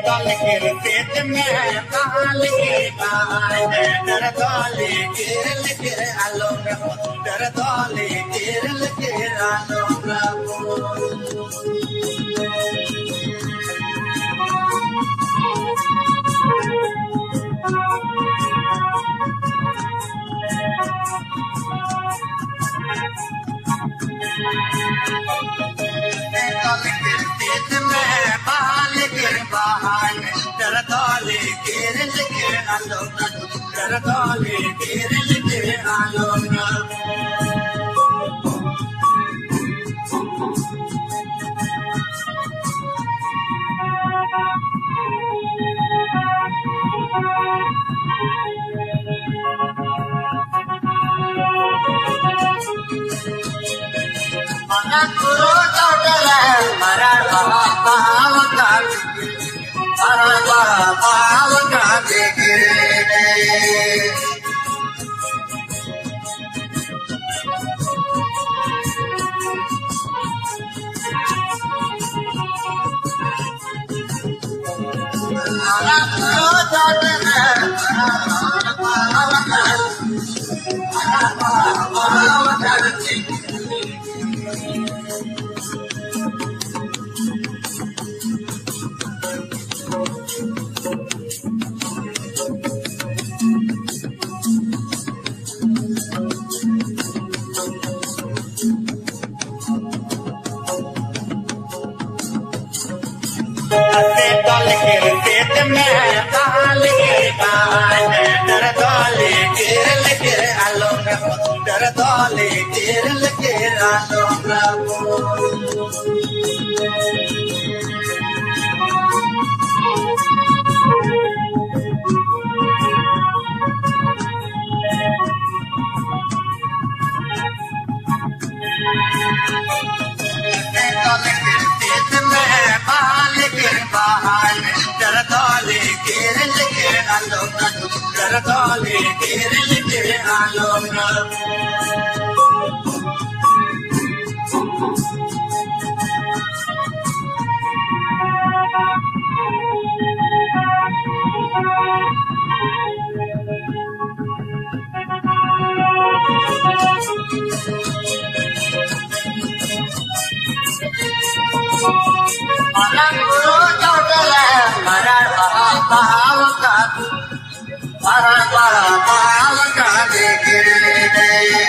दल गिरते में काल के डर दौले गिर आलो डर दौले गिर आलो डर दौले गिर आलो डर दौले गिर आलो मना करो टोटल मरा भाव का भाव का दल गिरते में काल के डर दौले गिर आलो डर दौले गिर आलो डर दौले गिर आलो डर दौले गिर आलो भाव का भाव का देखे